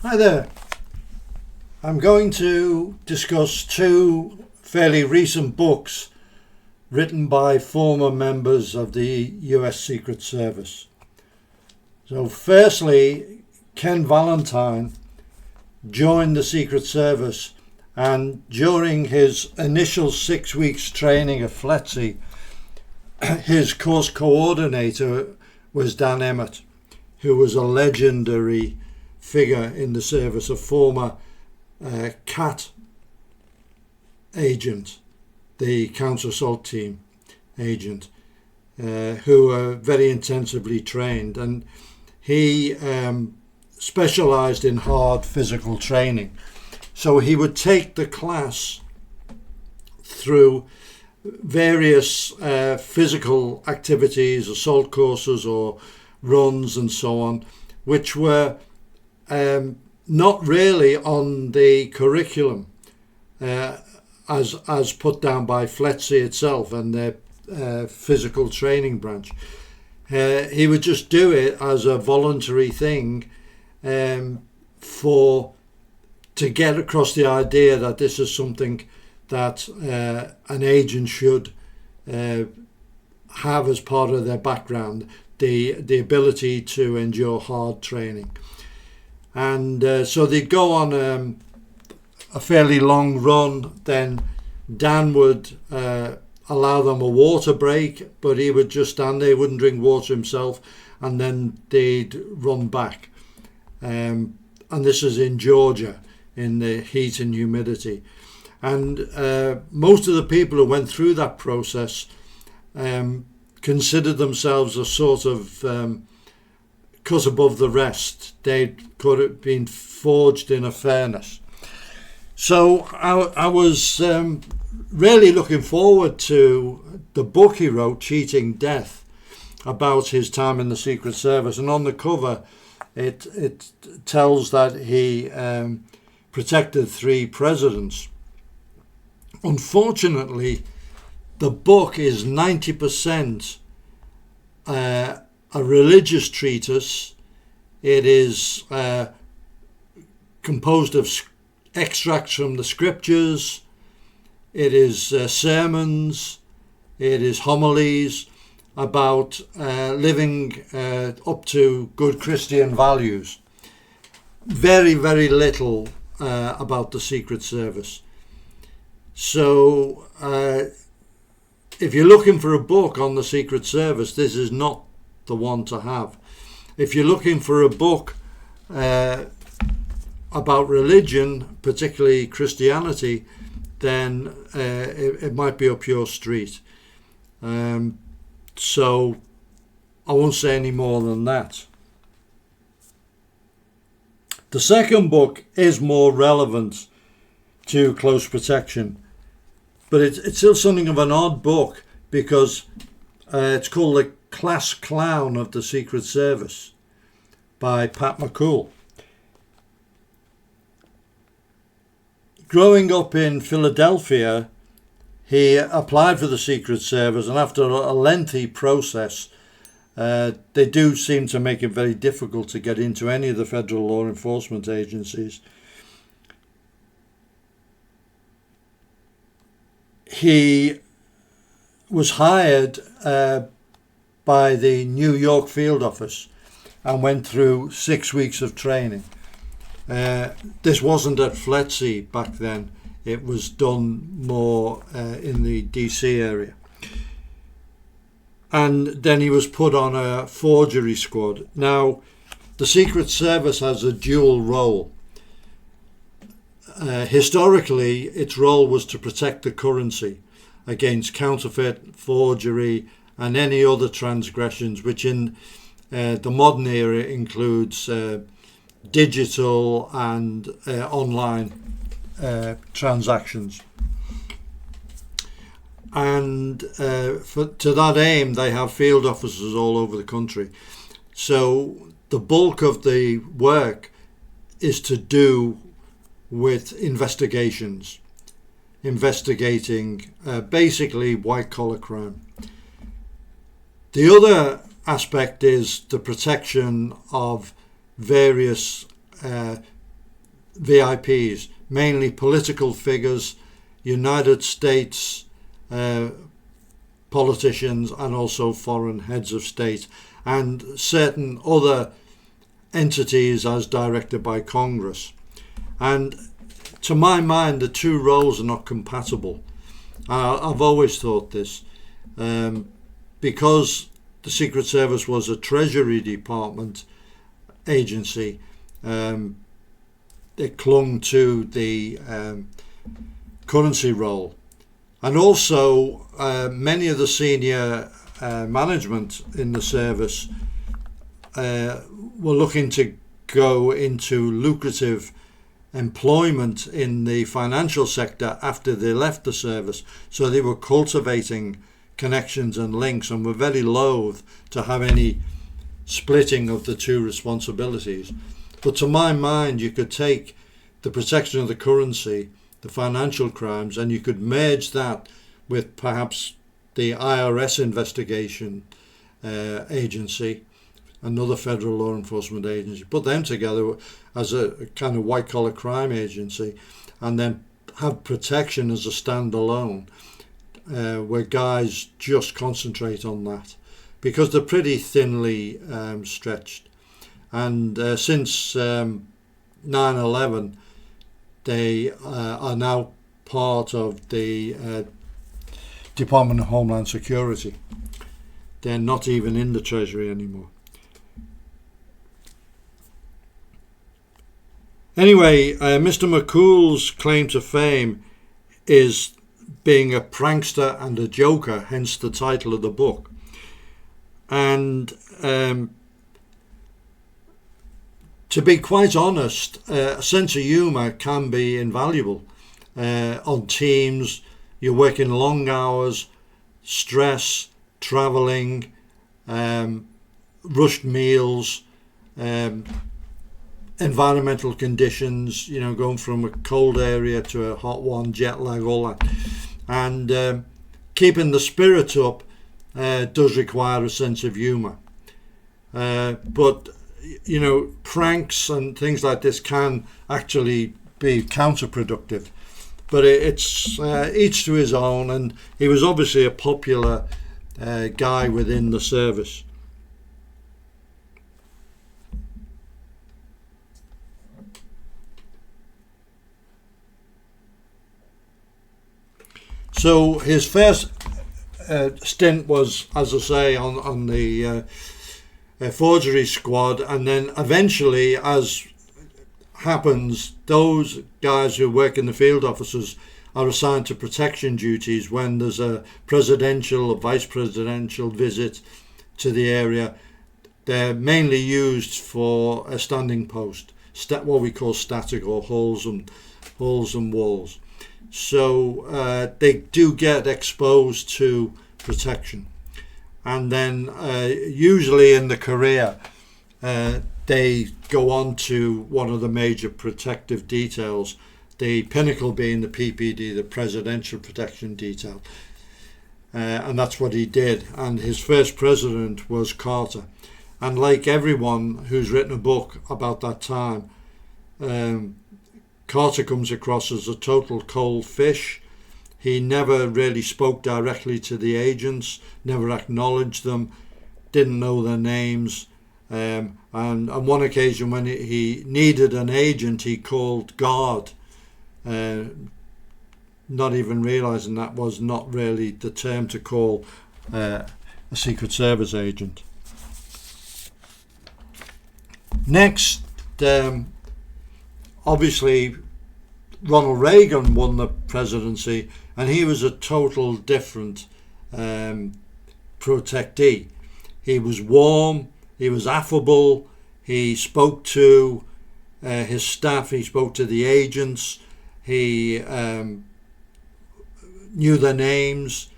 Hi there. I'm going to discuss two fairly recent books written by former members of the US Secret Service. So firstly, Ken Valentine joined the Secret Service, and during his initial 6 weeks training at FLETC, his course coordinator was Dan Emmett, who was a legendary figure in the service, a former CAT agent, the counter-assault team agent, who were very intensively trained, and he specialized in hard physical training. So he would take the class through various physical activities, assault courses or runs and so on, which were not really on the curriculum as put down by FLETC itself and their physical training branch. He would just do it as a voluntary thing to get across the idea that this is something that an agent should have as part of their background, the ability to endure hard training. And so they'd go on a fairly long run. Then Dan would allow them a water break, but he would just stand there, wouldn't drink water himself, and then they'd run back. And this is in Georgia, in the heat and humidity. And most of the people who went through that process considered themselves a sort of cut above the rest. They could have been forged in a furnace. So I was really looking forward to the book he wrote, Cheating Death, about his time in the Secret Service. And on the cover, it tells that he protected 3 presidents. Unfortunately, the book is 90% a religious treatise. It is composed of extracts from the scriptures. It is sermons. It is homilies about living up to good Christian values. Very, very little about the Secret Service. So if you're looking for a book on the Secret Service, this is not the one to have. If you're looking for a book about religion, particularly Christianity, then it might be up your street. So I won't say any more than that. The second book is more relevant to close protection, but it's still something of an odd book because it's called The Class Clown of the Secret Service by Pat McCool. Growing up in Philadelphia, he applied for the Secret Service, and after a lengthy process, they do seem to make it very difficult to get into any of the federal law enforcement agencies. He was hired by the New York field office and went through 6 weeks of training. This wasn't at FLETC back then. It was done more in the DC area. And then he was put on a forgery squad. Now, the Secret Service has a dual role. Historically, its role was to protect the currency against counterfeit, forgery, and any other transgressions, which in the modern era includes digital and online transactions. And to that aim, they have field officers all over the country. So the bulk of the work is to do with investigating basically white-collar crime. The other aspect is the protection of various VIPs, mainly political figures, United States politicians, and also foreign heads of state, and certain other entities as directed by Congress. And to my mind, the two roles are not compatible. I've always thought this, because the Secret Service was a Treasury Department agency. It clung to the currency role, and also many of the senior management in the service were looking to go into lucrative employment in the financial sector after they left the service, so they were cultivating connections and links, and were very loath to have any splitting of the two responsibilities. But to my mind, you could take the protection of the currency, the financial crimes, and you could merge that with perhaps the IRS investigation agency, another federal law enforcement agency, put them together as a kind of white-collar crime agency, and then have protection as a standalone, where guys just concentrate on that, because they're pretty thinly stretched. And since 9/11, they are now part of the Department of Homeland Security. They're not even in the Treasury anymore. Anyway, Mr. McCool's claim to fame is being a prankster and a joker, hence the title of the book. And to be quite honest, a sense of humour can be invaluable. On teams, you're working long hours, stress, travelling, rushed meals, environmental conditions, going from a cold area to a hot one, jet lag, all that. And keeping the spirit up does require a sense of humour. But pranks and things like this can actually be counterproductive. But it's each to his own, and he was obviously a popular guy within the service. So his first stint was, as I say, on the forgery squad, and then eventually, as happens, those guys who work in the field officers are assigned to protection duties when there's a presidential or vice presidential visit to the area. They're mainly used for a standing post, what we call static, or holes and walls. So they do get exposed to protection, and then usually in the career they go on to one of the major protective details, the pinnacle being the PPD, the Presidential Protection Detail, and that's what he did. And his first president was Carter, and like everyone who's written a book about that time, Carter comes across as a total cold fish. He never really spoke directly to the agents, never acknowledged them, didn't know their names. And on one occasion when he needed an agent, he called guard, not even realising that was not really the term to call a Secret Service agent. Next, obviously, Ronald Reagan won the presidency, and he was a total different protectee. He was warm, he was affable, he spoke to his staff, he spoke to the agents, he knew their names,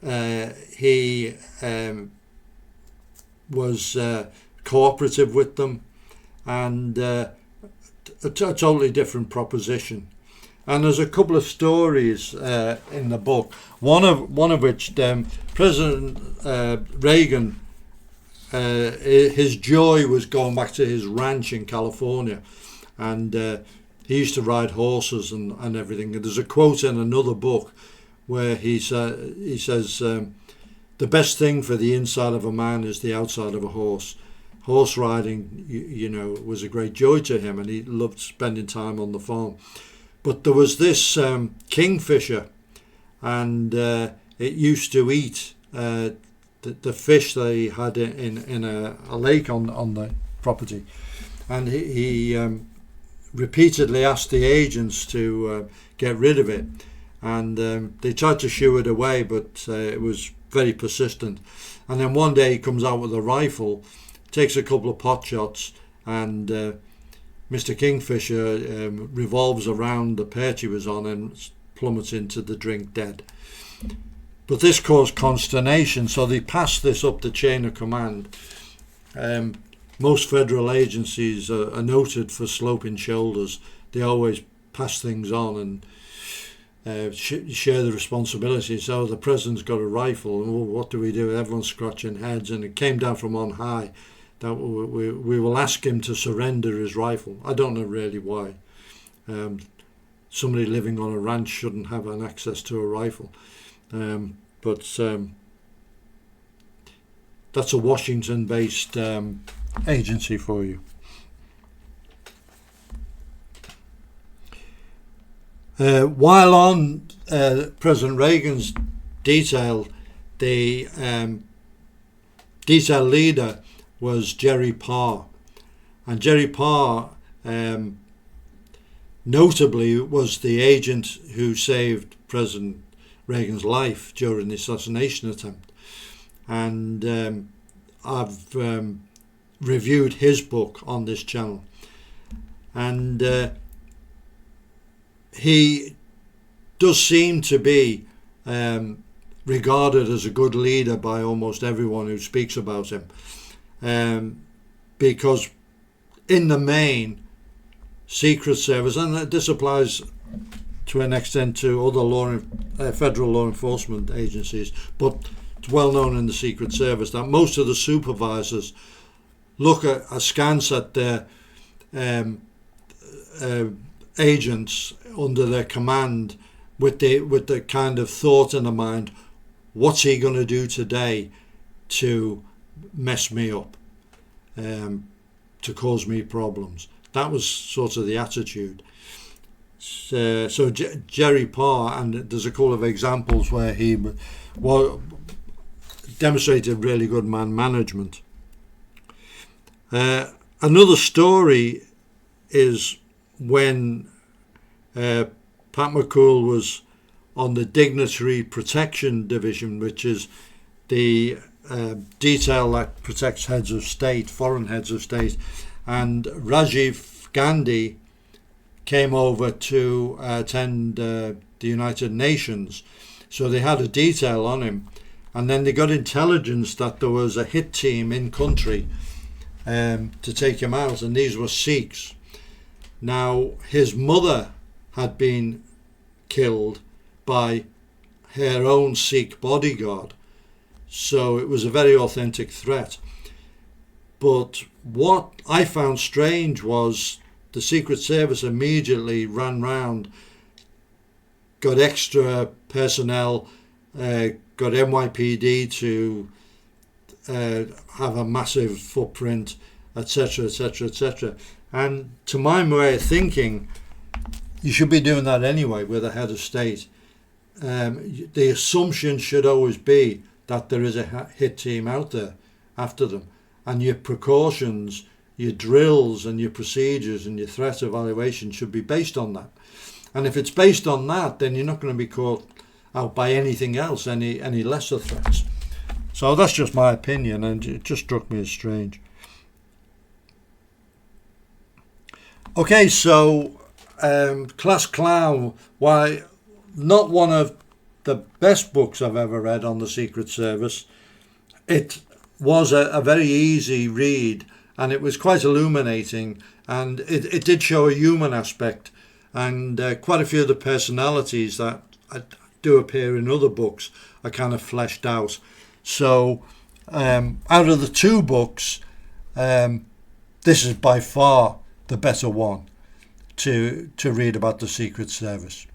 he was cooperative with them, and a totally different proposition. And there's a couple of stories in the book. One of which President Reagan, his joy was going back to his ranch in California, and he used to ride horses and everything. And there's a quote in another book where he says, the best thing for the inside of a man is the outside of a horse. Horse riding, was a great joy to him, and he loved spending time on the farm. But there was this kingfisher, and it used to eat the fish they had in a lake on the property. And he repeatedly asked the agents to get rid of it. And they tried to shoo it away, but it was very persistent. And then one day he comes out with a rifle, takes a couple of pot shots, and Mr. Kingfisher revolves around the perch he was on and plummets into the drink dead. But this caused consternation, so they passed this up the chain of command. Most federal agencies are noted for sloping shoulders. They always pass things on and share the responsibility. So the president's got a rifle, and what do we do? Everyone's scratching heads, and it came down from on high that we will ask him to surrender his rifle. I don't know really why. Somebody living on a ranch shouldn't have an access to a rifle. But that's a Washington-based agency for you. While on President Reagan's detail, the detail leader was Jerry Parr, and Jerry Parr notably was the agent who saved President Reagan's life during the assassination attempt. And I've reviewed his book on this channel, and he does seem to be regarded as a good leader by almost everyone who speaks about him, because in the main, Secret Service, and this applies to an extent to other federal law enforcement agencies, but it's well known in the Secret Service that most of the supervisors look askance at their agents under their command with the kind of thought in the mind, what's he going to do today to mess me up, to cause me problems? That was sort of the attitude. So Jerry Parr, and there's a couple of examples where he demonstrated really good man management. Another story is when Pat McCool was on the Dignitary Protection Division, which is the detail that protects heads of state, foreign heads of state, and Rajiv Gandhi came over to attend the United Nations. So they had a detail on him, and then they got intelligence that there was a hit team in country to take him out, and these were Sikhs. Now, his mother had been killed by her own Sikh bodyguard, so it was a very authentic threat. But what I found strange was the Secret Service immediately ran round, got extra personnel, got NYPD to have a massive footprint, etc., etc., etc. And to my way of thinking, you should be doing that anyway with a head of state. The assumption should always be that there is a hit team out there after them, and your precautions, your drills and your procedures and your threat evaluation should be based on that. And if it's based on that, then you're not going to be caught out by anything else, any lesser threats. So that's just my opinion, and it just struck me as strange. Okay, so Class Clown, why not one of the best books I've ever read on the Secret Service. It was a very easy read, and it was quite illuminating, and it did show a human aspect, and quite a few of the personalities that do appear in other books are kind of fleshed out. So out of the two books, this is by far the better one. to read about the Secret Service.